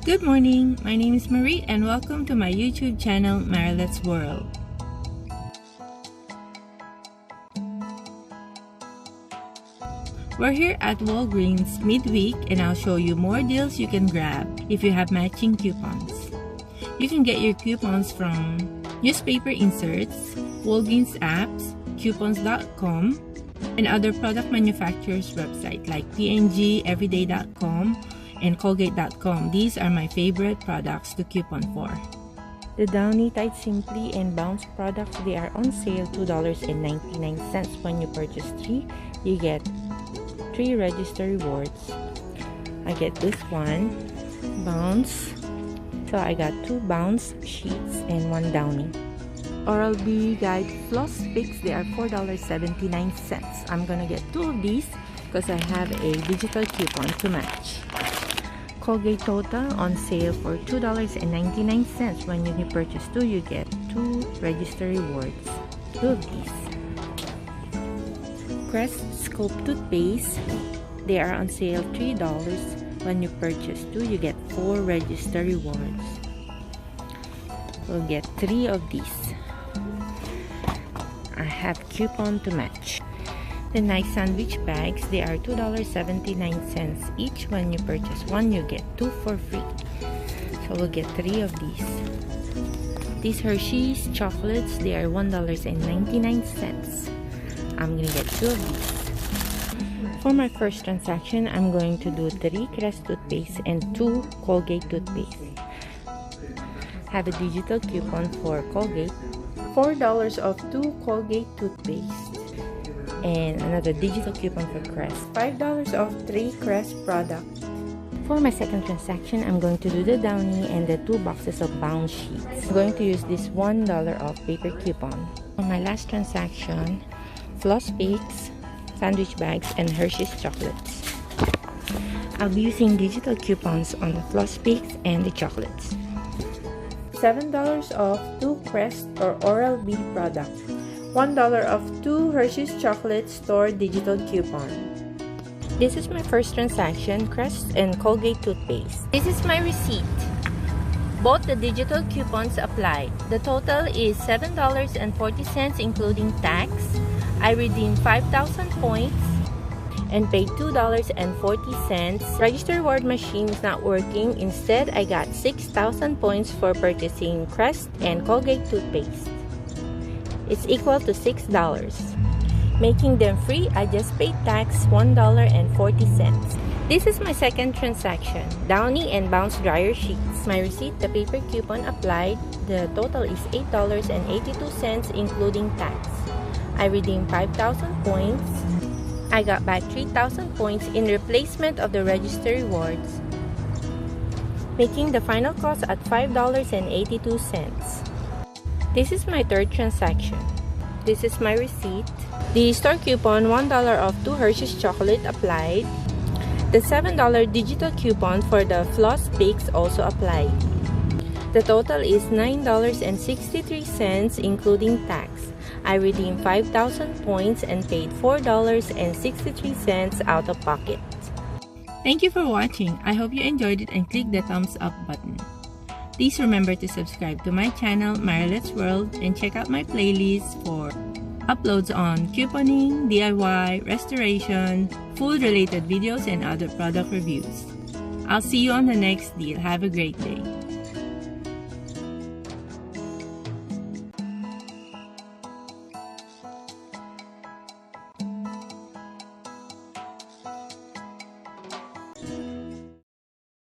Good morning, my name is Marie and welcome to my YouTube channel, Marilet's World. We're here at Walgreens midweek and I'll show you more deals you can grab if you have matching coupons. You can get your coupons from newspaper inserts, Walgreens apps, coupons.com, and other product manufacturers' websites like P&G, Everyday.com, and Colgate.com. These are my favorite products to coupon for. The Downy Tide Simply and Bounce products, they are on sale $2.99. When you purchase 3, you get 3 register rewards. I get this one, Bounce. So I got 2 Bounce sheets and 1 Downy. Oral-B Guide Floss Picks, they are $4.79. I'm gonna get 2 of these because I have a digital coupon to match. Colgate Total on sale for $2.99. When you purchase 2, you get 2 register rewards. 2 of these. Crest Scope Toothpaste, they are on sale $3. When you purchase 2, you get 4 register rewards. We'll get 3 of these. I have coupon to match. The nice sandwich bags, they are $2.79 each. When you purchase 1, you get 2 for free. So we'll get 3 of these. These Hershey's chocolates, they are $1.99. I'm gonna get 2 of these. For my first transaction, I'm going to do 3 Crest toothpaste and 2 Colgate toothpaste. Have a digital coupon for Colgate. $4 off 2 Colgate toothpaste. And another digital coupon for Crest. $5 off 3 Crest products. For my second transaction, I'm going to do the Downy and the 2 boxes of Bounce sheets. I'm going to use this $1 off paper coupon. For my last transaction, Floss Picks, sandwich bags, and Hershey's chocolates. I'll be using digital coupons on the Floss Picks and the chocolates. $7 off 2 Crest or Oral-B products. $1 off 2 Hershey's chocolate store digital coupon. This is my first transaction, Crest and Colgate toothpaste. This is my receipt. Both the digital coupons applied. The total is $7.40 including tax. I redeemed 5,000 points and paid $2.40. Register reward machine is not working. Instead, I got 6,000 points for purchasing Crest and Colgate toothpaste. It's equal to $6. Making them free, I just paid tax $1.40. This is my second transaction, Downy and Bounce dryer sheets. My receipt, the paper coupon applied. The total is $8.82 including tax. I redeemed 5,000 points. I got back 3,000 points in replacement of the register rewards, making the final cost at $5.82. This is my third transaction. This is my receipt. The store coupon, $1 off 2 Hershey's chocolate applied. The $7 digital coupon for the Floss Picks also applied. The total is $9.63 including tax. I redeemed 5,000 points and paid $4.63 out of pocket. Thank you for watching. I hope you enjoyed it and click the thumbs up button. Please remember to subscribe to my channel, Marilet's World, and check out my playlist for uploads on couponing, DIY, restoration, food-related videos, and other product reviews. I'll see you on the next deal. Have a great day.